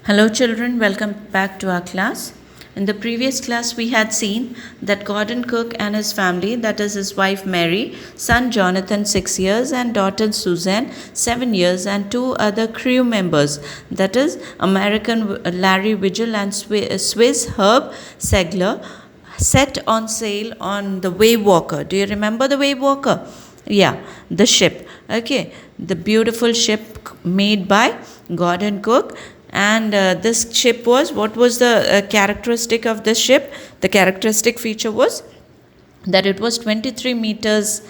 Hello children, welcome back to our class. In the previous class we had seen that Gordon Cook and his family, that is his wife Mary, son Jonathan 6 years and daughter Suzanne 7 years and two other crew members, that is American Larry Vigil and Swiss Herb Segler, set on sail on the Wave Walker. Do you remember the Wave Walker? Yeah, the ship. Okay, the beautiful ship made by Gordon Cook. And this ship was, what was the characteristic of this ship? The characteristic feature was that it was 23 meters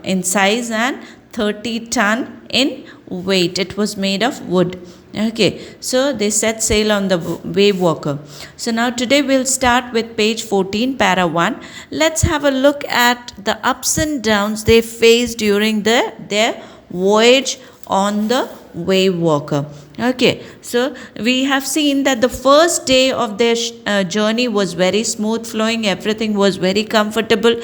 in size and 30 ton in weight. It was made of wood. Okay, so they set sail on the Wave Walker. So now today we'll start with page 14, para 1. Let's have a look at the ups and downs they faced during their voyage on the Wave Walker. Okay, so we have seen that the first day of their journey was very smooth flowing. Everything was very comfortable.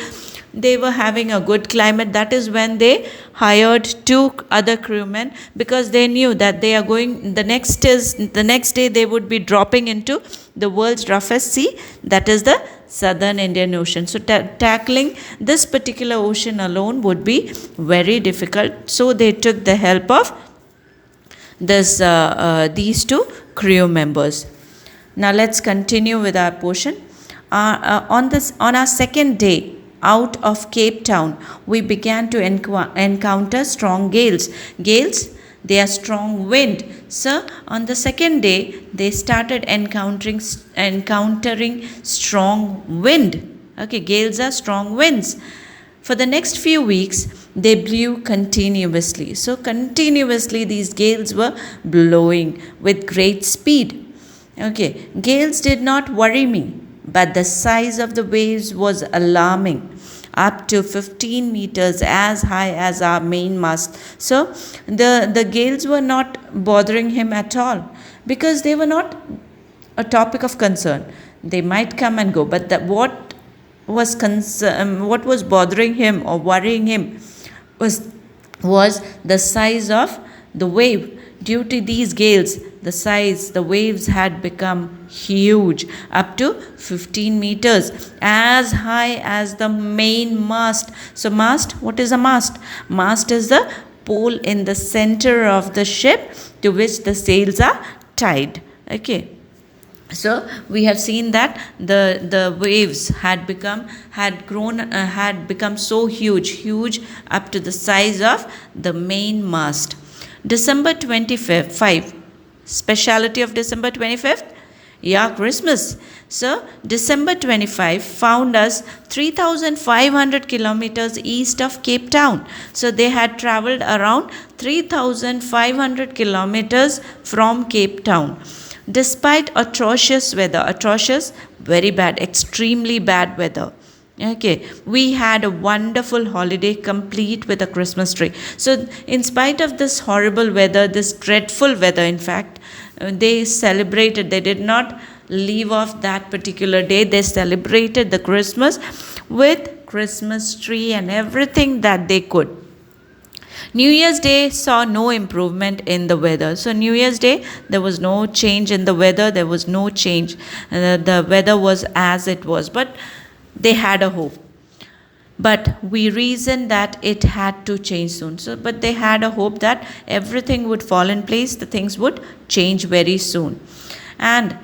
They were having a good climate. That is when they hired two other crewmen, because they knew that they are going, the next day they would be dropping into the world's roughest sea, that is the Southern Indian Ocean. So tackling this particular ocean alone would be very difficult. So they took the help of these two crew members. Now let's continue with our portion. On our second day out of Cape Town, we began to encounter strong gales. Gales, they are strong wind. So on the second day, they started encountering strong wind. Okay, gales are strong winds. For the next few weeks, they blew continuously. So continuously these gales were blowing with great speed. Okay, gales did not worry me, but the size of the waves was alarming. Up to 15 meters, as high as our mainmast. So the gales were not bothering him at all, because they were not a topic of concern. They might come and go, but what was bothering him or worrying him was the size of the wave. Due to these gales, the waves had become huge, up to 15 meters, as high as the main mast. So mast, what is a mast? Mast is the pole in the center of the ship to which the sails are tied. Okay. So we have seen that the waves had become so huge up to the size of the main mast. December 25th, speciality of December 25th? Yeah, Christmas. So December 25 found us 3,500 kilometers east of Cape Town. So they had traveled around 3,500 kilometers from Cape Town. Despite atrocious weather, very bad, extremely bad weather. Okay, we had a wonderful holiday complete with a Christmas tree. So in spite of this horrible weather, this dreadful weather, in fact, they celebrated. They did not leave off that particular day. They celebrated the Christmas with Christmas tree and everything that they could. New Year's Day saw no improvement in the weather. So New Year's Day, there was no change in the weather. There was no change. The weather was as it was. But they had a hope. But we reasoned that it had to change soon. But they had a hope that everything would fall in place. The things would change very soon. And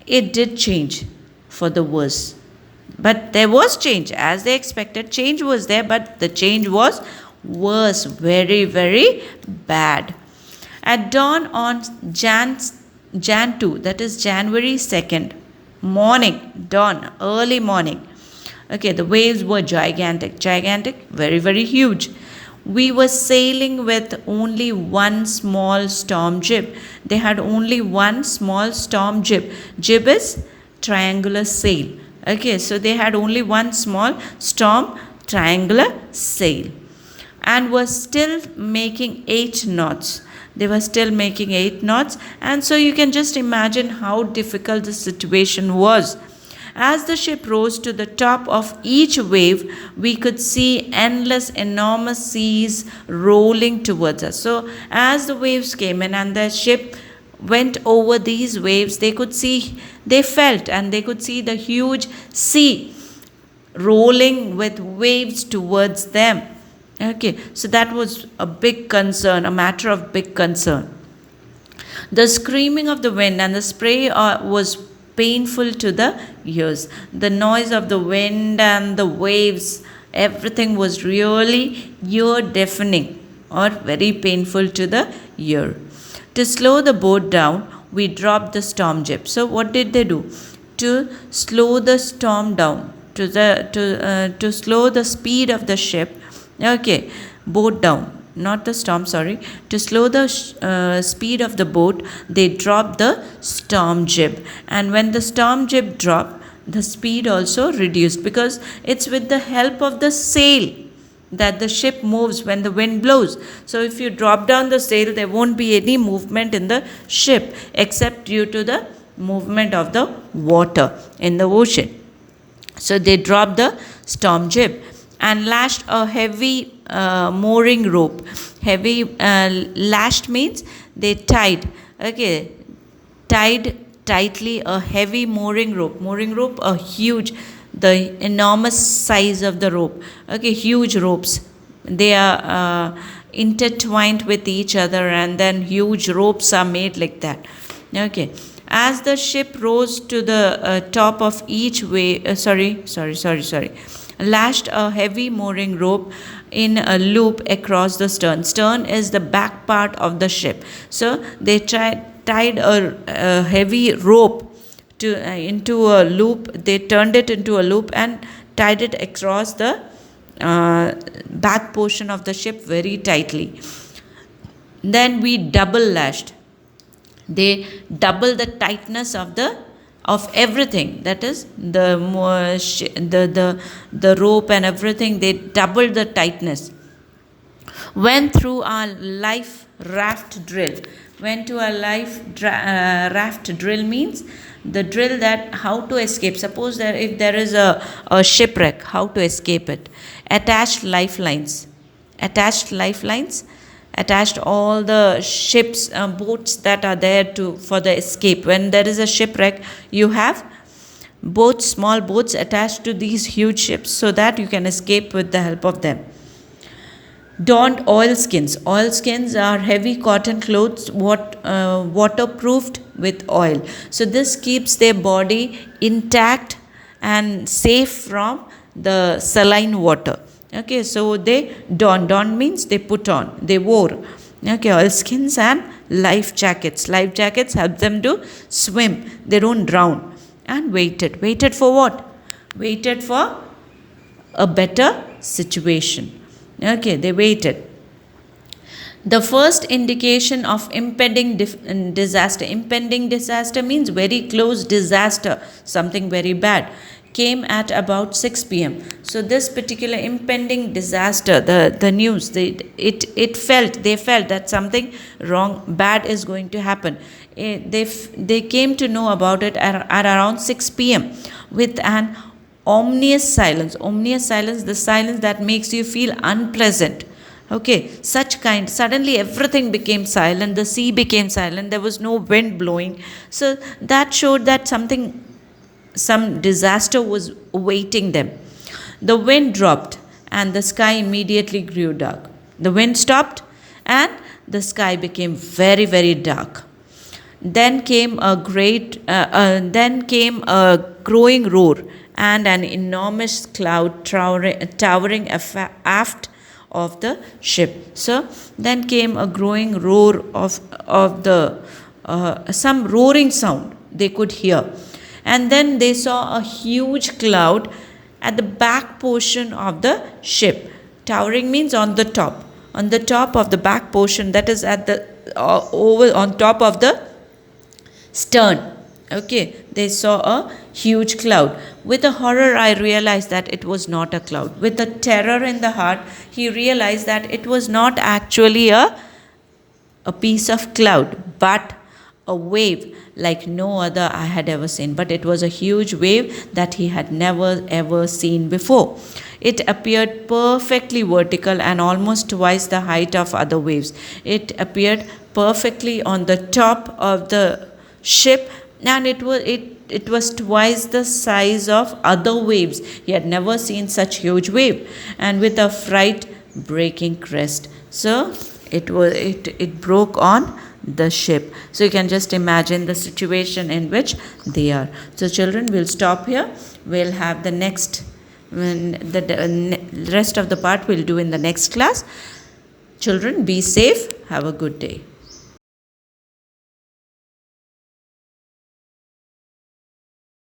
it did change for the worse. But there was change. As they expected, change was there. But the change was worse, very, very bad. At dawn on Jan 2, that is January 2nd, morning, dawn, early morning. Okay, the waves were gigantic, very, very huge. We were sailing with only one small storm jib. They had only one small storm jib. Jib is triangular sail. Okay, so they had only one small storm triangular sail. And were still making 8 knots. They were still making 8 knots. And so you can just imagine how difficult the situation was. As the ship rose to the top of each wave, we could see endless, enormous seas rolling towards us. So as the waves came in and the ship went over these waves, they could see, they felt, and they could see the huge sea rolling with waves towards them. Okay, so that was a big concern, a matter of big concern. The screaming of the wind and the spray was painful to the ears. The noise of the wind and the waves, everything was really ear deafening or very painful to the ear. To slow the boat down, we dropped the storm jib. So, what did they do? To slow the storm down, to slow the speed of the ship, okay, boat down, not the storm, sorry, to slow the speed of the boat, they dropped the storm jib. And when the storm jib dropped, the speed also reduced, because it's with the help of the sail that the ship moves when the wind blows. So if you drop down the sail, there won't be any movement in the ship except due to the movement of the water in the ocean. So they dropped the storm jib and lashed a heavy mooring rope. Heavy lashed means they tied. Okay, tied tightly a heavy mooring rope. Mooring rope, a huge, the enormous size of the rope. Okay, huge ropes. They are intertwined with each other, and then huge ropes are made like that. Okay. As the ship rose to the top of each wave, lashed a heavy mooring rope in a loop across the stern. Stern is the back part of the ship. So they tied a heavy rope into a loop. They turned it into a loop and tied it across the back portion of the ship very tightly. Then we double lashed. They double the tightness of everything, that is the rope and everything. They doubled the tightness. Went through our life raft drill. Went to a raft drill means the drill that how to escape. Suppose that if there is a shipwreck, how to escape it. Attached lifelines, attached all the ships, boats that are there for the escape. When there is a shipwreck, you have boats, small boats attached to these huge ships so that you can escape with the help of them. Donned oilskins. Oilskins are heavy cotton clothes waterproofed with oil. So this keeps their body intact and safe from the saline water. Okay, so they don means they put on, they wore. Okay, oilskins and life jackets. Life jackets help them to swim, they don't drown. And waited for what? Waited for a better situation. Okay, they waited. The first indication of impending disaster. Impending disaster means very close disaster, something very bad, came at about 6 p.m. So this particular impending disaster, the news, they felt that something wrong, bad is going to happen. They came to know about it at around 6 p.m. with an ominous silence, the silence that makes you feel unpleasant. Okay, suddenly everything became silent, the sea became silent, there was no wind blowing. So that showed that some disaster was awaiting them. The wind dropped and the sky immediately grew dark. The wind stopped and the sky became very, very dark. Then came a growing roar and an enormous cloud towering aft of the ship. So then came a growing roar of the some roaring sound they could hear. And then they saw a huge cloud at the back portion of the ship. Towering means on the top of the back portion, that is at the over on top of the stern. Okay, they saw a huge cloud. With a horror, I realized that it was not a cloud. With a terror in the heart, he realized that it was not actually a piece of cloud, but a wave like no other I had ever seen. But it was a huge wave that he had never ever seen before. It appeared perfectly vertical and almost twice the height of other waves. It appeared perfectly on the top of the ship, and it was twice the size of other waves. He had never seen such huge wave, and with a fright breaking crest. So it broke on the ship. So you can just imagine the situation in which they are. So children, will stop here. We'll have the next, the rest of the part we'll do in the next class. Children, be safe. Have a good day.